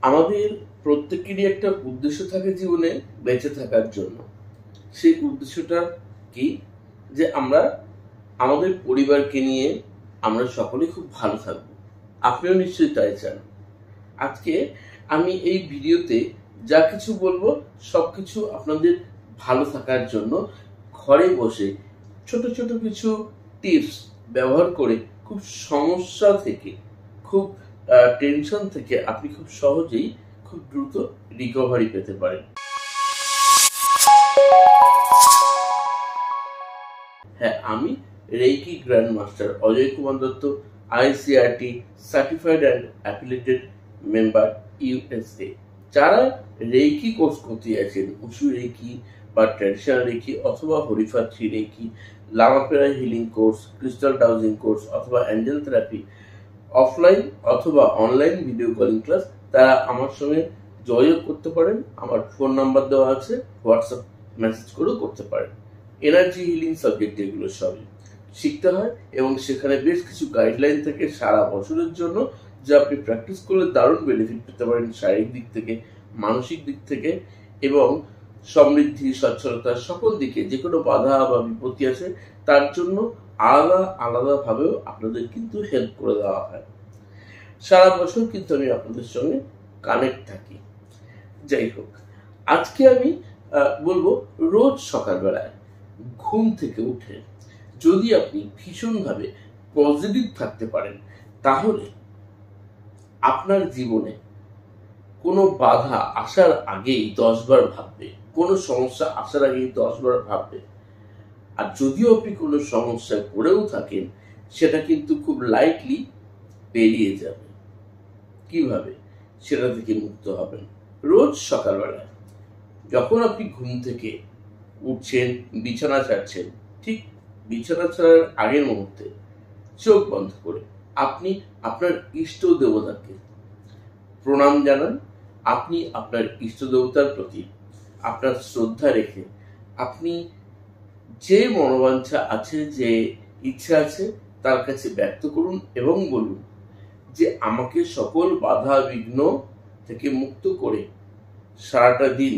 আমাদের প্রত্যেকেরই একটা উদ্দেশ্য থাকে জীবনে বেঁচে থাকার জন্য। সেই উদ্দেশ্যটা কি? যে আমরা আমাদের পরিবারকে নিয়ে আমরা সকলে খুব ভালো থাকবো। আপনিও নিশ্চয়ই তাই চান। আজকে আমি এই ভিডিওতে যা কিছু বলবো সবকিছু আপনাদের ভালো থাকার জন্য ঘরে বসে ছোট ছোট কিছু টিপস ব্যবহার করে খুব সমস্যা থেকে, খুব টেনশন থেকে আপনি খুব সহজেই খুব দ্রুত রিকভারি পেতে পারেন। হ্যাঁ, আমি reiki grand master Ajay Kumar Dutta, ICRT certified and affiliated member USA। যারা রেইকি কোর্স করতে আছেন, উশু রেইকি বা ট্র্যাডিশনাল রেইকি অথবা হরিফা 3 রেইকি, লামাপেরা healing course, crystal dowsing course অথবা অ্যাঞ্জেল থেরাপি, অফলাইন অথবা অনলাইন ভিডিও কলিং ক্লাস, তারা আমার সঙ্গে যোগাযোগ করতে পারেন। আমার ফোন নাম্বার দেওয়া আছে, হোয়াটসঅ্যাপ মেসেজ করেও করতে পারেন। এনার্জি হিলিং সাবজেক্ট এগুলো সবই শিখতে হয় এবং সেখানে বেশ কিছু গাইডলাইন থাকে সারা বছরের জন্য, যা আপনি প্র্যাকটিস করলে দারুণ বেনিফিট পেতে পারেন শারীরিক দিক থেকে, মানসিক দিক থেকে এবং সমৃদ্ধি, সচ্ছলতা সকল দিকে। যে কোনো বাধা বা বিপত্তি আছে তার জন্য আলাদা আলাদা ভাবেও আপনাদের কিন্তু হেল্প করে দেওয়া হয়। সারা বছর কিন্তু আমি আপনাদের সঙ্গে কানেক্ট থাকি। যাই হোক, আজকে আমি বলবো রোজ সকালবেলায় ঘুম থেকে উঠে যদি আপনি ভীষণভাবে পজিটিভ থাকতে পারেন, তাহলে আপনার জীবনে কোনো বাধা আসার আগেই 10 বার ভাববে, কোনো সমস্যা আসার আগেই 10 বার ভাববে। আর যদিও আপনি কোনো সমস্যায় পড়েও থাকেন, সেটা কিন্তু খুব লাইটলি পেরিয়ে যাবে। কিভাবে সেটা থেকে মুক্ত হবেন? রোজ সকালবেলায় যখন আপনি ঘুম থেকে উঠছেন, বিছানা ছাড়ছেন, ঠিক বিছানা ছাড়ার আগের মুহূর্তে চোখ বন্ধ করে আপনি আপনার ইষ্ট দেবতাকে প্রণাম জানান। আপনি আপনার ইষ্ট দেবতার প্রতি আপনার শ্রদ্ধা রেখে আপনি যে মনোবাঞ্ছা আছে, যে ইচ্ছা আছে, তার কাছে ব্যক্ত করুন এবং বলুন যে আমাকে সকল বাধা বিঘ্ন থেকে মুক্ত করে সারাটা দিন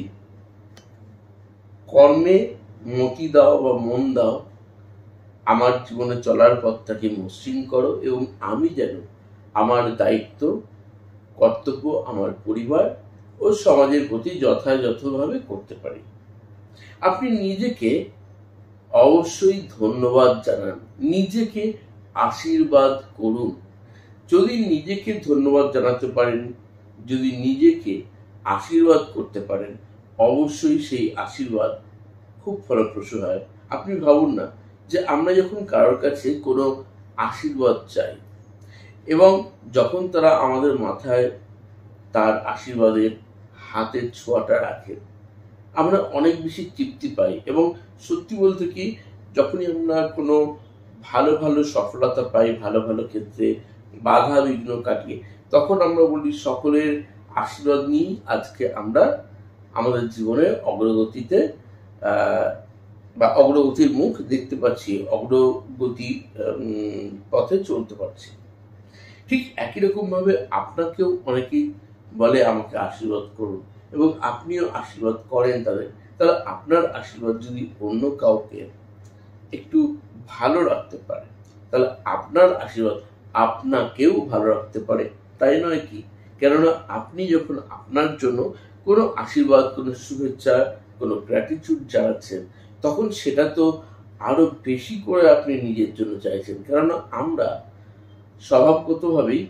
কর্মে মতি দাও বা মন দাও, আমার জীবনে চলার পথটাকে মসৃণ করো এবং আমি যেন আমার দায়িত্ব, কর্তব্য আমার পরিবার ও সমাজের প্রতি যথাযথভাবে করতে পারি। আপনি নিজেকে অবশ্যই ধন্যবাদ জানান, নিজেকে আশীর্বাদ করুন। যদি নিজেকে ধন্যবাদ জানাতে পারেন, যদি নিজেকে আশীর্বাদ করতে পারেন, অবশ্যই সেই আশীর্বাদ খুব ফলপ্রসূ হয়। আপনি ভাবুন না যে আমরা যখন কারোর কাছে কোনো আশীর্বাদ চাই এবং যখন তারা আমাদের মাথায় তার আশীর্বাদের হাতের ছোঁয়াটা রাখেন, আমরা অনেক বেশি তৃপ্তি পাই। এবং সত্যি বলতে কি, যখনই আমরা কোনো ভালো ভালো সফলতা পাই, ভালো ভালো ক্ষেত্রে বাধা বিঘ্ন কাটিয়ে, তখন আমরা বলি সকলের আশীর্বাদ নিয়ে আজকে আমরা আমাদের জীবনে অগ্রগতিতে বা অগ্রগতির মুখ দেখতে পাচ্ছি, অগ্রগতি পথে চলতে পারছি। ঠিক একই রকম ভাবে আপনাকেও অনেকেই বলে আমাকে আশীর্বাদ করুন এবং আপনিও আশীর্বাদ করেন তাদের। তাহলে আপনার আশীর্বাদ যদি অন্য কাউকে একটু ভালো রাখতে পারে, তাহলে আপনার আশীর্বাদ আপনাকেও ভালো রাখতে পারে, তাই নয় কি? কেননা আপনি যখন আপনার জন্য কোনো আশীর্বাদ, কোনো শুভেচ্ছা, কোনো গ্র্যাটিটিউড জানাচ্ছেন, তখন সেটা তো আরো বেশি করে আপনি নিজের জন্য চাইছেন। কেননা আমরা স্বভাবগতভাবেই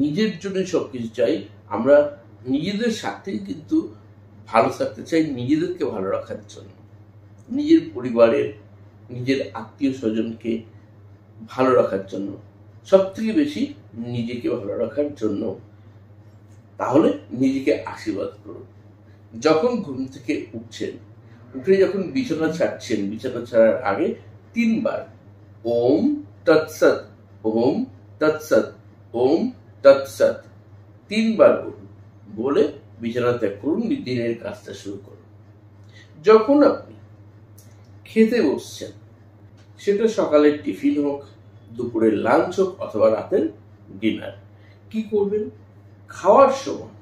নিজের জন্য সবকিছু চাই। আমরা নিজেদের স্বার্থেই কিন্তু ভালো থাকতে চাই, নিজেদেরকে ভালো রাখার জন্য, নিজের পরিবারের, নিজের আত্মীয় স্বজনকে ভালো রাখার জন্য, সব থেকে বেশি নিজেকে ভালো রাখার জন্য। তাহলে নিজেকে আশীর্বাদ করুন। যখন ঘুম থেকে উঠছেন, উঠে যখন বিছানা ছাড়ছেন, বিছানা ছাড়ার আগে 3 বার ওম তৎসৎ, ওম তৎসৎ, ওম তৎসৎ 3 বার বলুন। বলে বিছানা ত্যাগ করুন, দিনের কাজটা শুরু করুন। যখন আপনি খেতে বসছেন, সেটা সকালের টিফিন হোক, দুপুরের লাঞ্চ হোক অথবা রাতের ডিনার, কি করবেন? খাওয়ার সময়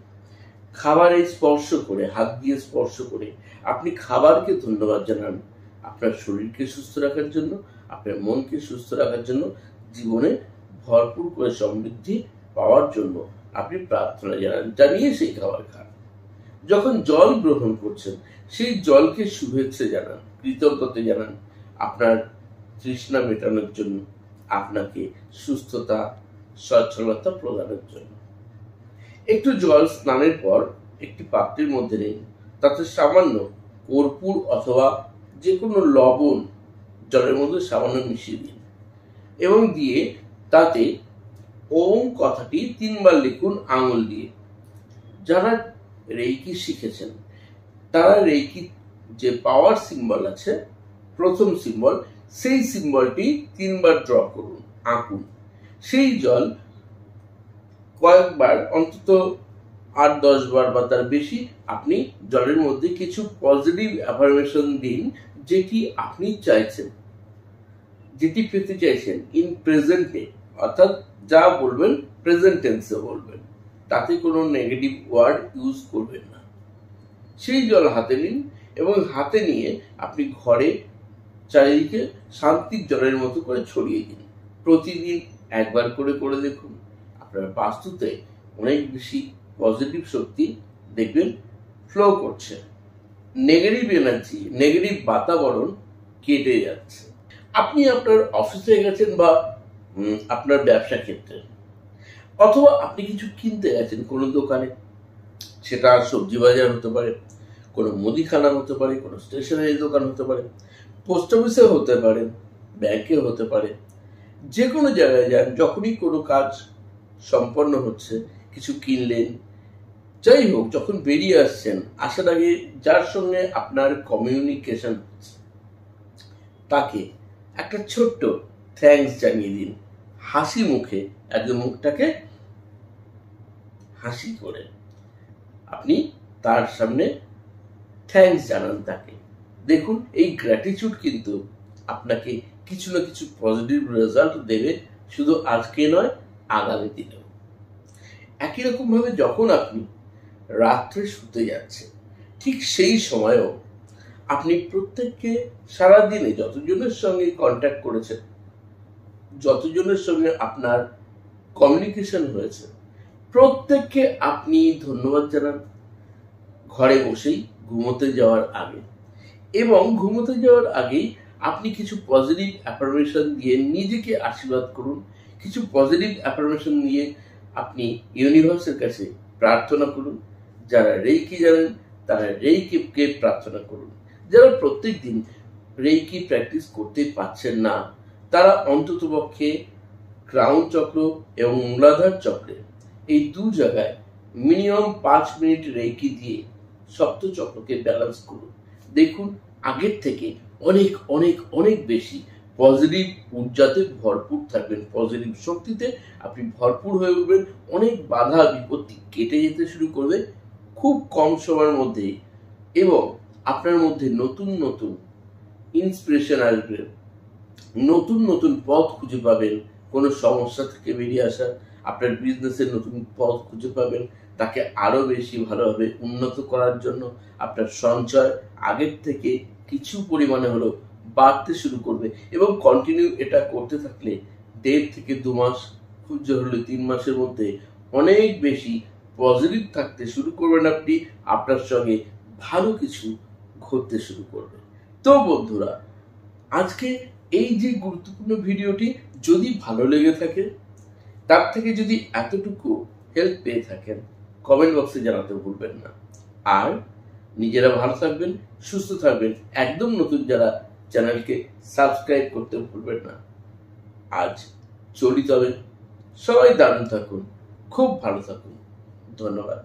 খাবারে স্পর্শ করে, হাত দিয়ে স্পর্শ করে আপনি খাবারকে ধন্যবাদ জানান আপনার শরীরকে সুস্থ রাখার জন্য, আপনার মনকে সুস্থ রাখার জন্য, জীবনে ভরপুর করে সমৃদ্ধি পাওয়ার জন্য আপনি প্রার্থনা জানান, জানিয়ে সেই খাবার খান। যখন জল গ্রহণ করছেন সেই জলকে শুভেচ্ছা জানান, কৃতজ্ঞতা জানান আপনার তৃষ্ণা মেটানোর জন্য, আপনাকে সুস্থতা সচ্ছলতা প্রদানের জন্য। একটু জল স্নানের পর একটি পাত্রের মধ্যে নিন, তাতে সামান্য কর্পূর অথবা যে কোনো লবণ জলের মধ্যে সামান্য মিশিয়ে দিন এবং দিয়ে তাতে ওম কথাটি 3 বার লিখুন আঙুল দিয়ে। যারা রেইকি শিখেছেন তারা রেইকি যে পাওয়ার সিম্বল আছে, প্রথম সিম্বল, সেই সিম্বলটি 3 বার ড্র করুন, আঁকুন। সেই জল কয়েকবার, অন্তত 8-10 বার বা তার বেশি আপনি জলের মধ্যে কিছু পজিটিভ অ্যাফার্মেশন দিন, যেটি আপনি চাইছেন, যেটি পেতে চাইছেন ইন প্রেজেন্টে, অর্থাৎ যা বলবেন প্রেজেন্ট টেন্সে বলবেন, তাতে কোনো নেগেটিভ ওয়ার্ড ইউজ করবেন না। সেই জল হাতে নিন এবং হাতে নিয়ে আপনি ঘরে চারিদিকে শান্তির জলের মতো করে ছড়িয়ে দিন। প্রতিদিন একবার করে করে দেখুন, আপনার বাস্তুতে অনেক বেশি পজিটিভ শক্তি দেখবেন ফ্লো করছে, নেগেটিভ এনার্জি, নেগেটিভ বাতাবরণ কেটে যাচ্ছে। আপনি আপনার অফিসে গেছেন বা আপনার ব্যবসা ক্ষেত্রে, অথবা আপনি কিছু কিনতে গেছেন কোনো দোকানে, সেটা সবজি বাজার হতে পারে, কোনো মুদিখানা হতে পারে, কোনো স্টেশনারি দোকান হতে পারে, পোস্ট অফিসে হতে পারে, ব্যাংকে হতে পারে, যে কোনো জায়গায় যান, যখনই কোনো কাজ সম্পন্ন হচ্ছে, কিছু কিনলেন, যাই হোক, যখন বেরিয়ে আসছেন, আসার আগে যার সঙ্গে আপনার কমিউনিকেশন তাকে একটা ছোট্ট থ্যাঙ্কস জানিয়ে দিন, হাসি মুখে, একদম মুখটাকে হাসি করে আপনি তার সামনে থ্যাঙ্কস জানান তাকে। দেখুন, এই গ্র্যাটিটিউড কিন্তু আপনাকে কিছু না কিছু পজিটিভ রেজাল্ট দেবে, শুধু আজকে নয়, আগামী দিনেও। একই রকম ভাবে যখন আপনি রাত্রে শুতে যাচ্ছেন, ঠিক সেই সময়ও আপনি প্রত্যেককে সারাদিনে যতজনের সঙ্গে কন্ট্যাক্ট করেছেন, যতজনের সঙ্গে আপনার কমিউনিকেশন হয়েছে, প্রত্যেককে আপনি ধন্যবাদ জানান ঘরে বসেই ঘুমোতে যাওয়ার আগে। এবং ঘুমোতে যাওয়ার আগেই আপনি কিছু পজিটিভ অ্যাফার্মেশন দিয়ে নিজেকে আশীর্বাদ করুন, কিছু পজিটিভ অ্যাফার্মেশন দিয়ে আপনি ইউনিভার্সের কাছে প্রার্থনা করুন। যারা রেইকি জানেন তারা রেইকিকে প্রার্থনা করুন। যারা প্রত্যেক দিন রেইকি প্র্যাকটিস করতে পারছেন না, তারা অন্ততপক্ষে ক্রাউন চক্র এবং মূলাধার চক্রে, এই দু জায়গায় মিনিমাম 5 মিনিট রেইকি দিয়ে সপ্ত চক্রকে ব্যালেন্স করুন। দেখুন, আগের থেকে অনেক অনেক অনেক বেশি পজিটিভ ঊর্জাতে ভরপুর থাকবেন, পজিটিভ শক্তিতে আপনি ভরপুর হয়ে উঠবেন। অনেক বাধা বিপত্তি কেটে যেতে শুরু করবে খুব কম সময়ের মধ্যেই, এবং আপনার মধ্যে নতুন নতুন ইন্সপিরেশন আসবে, নতুন নতুন পথ খুঁজে পাবেন কোনো সমস্যা থেকে বেরিয়ে আসা, আপনার বিজনেসের নতুন পথ খুঁজে পাবেন, তাকে আরো বেশি ভালোভাবে উন্নত করার জন্য আপনার সঞ্চয় আগের থেকে কিছু পরিমাণে হলেও বাড়তে শুরু করবে। এবং কন্টিনিউ এটা করতে থাকলে 1.5 থেকে 2 মাস, খুব জোর হলে 3 মাসের মধ্যে অনেক বেশি পজিটিভ থাকতে শুরু করবেন আপনি, আপনার সঙ্গে ভালো কিছু ঘটতে শুরু করবে। তো বন্ধুরা, আজকে এই যে গুরুত্বপূর্ণ ভিডিওটি যদি ভালো লেগে থাকে, তার থেকে যদি এতটুকু হেল্প পেয়ে থাকেন, কমেন্ট বক্সে জানাতে ভুলবেন না। আর নিজেরা ভালো থাকবেন, সুস্থ থাকবেন। একদম নতুন যারা, চ্যানেলকে সাবস্ক্রাইব করতে ভুলবেন না। আজ চলি তবে, সবাই দারুণ থাকুন, খুব ভালো থাকুন। ধন্যবাদ।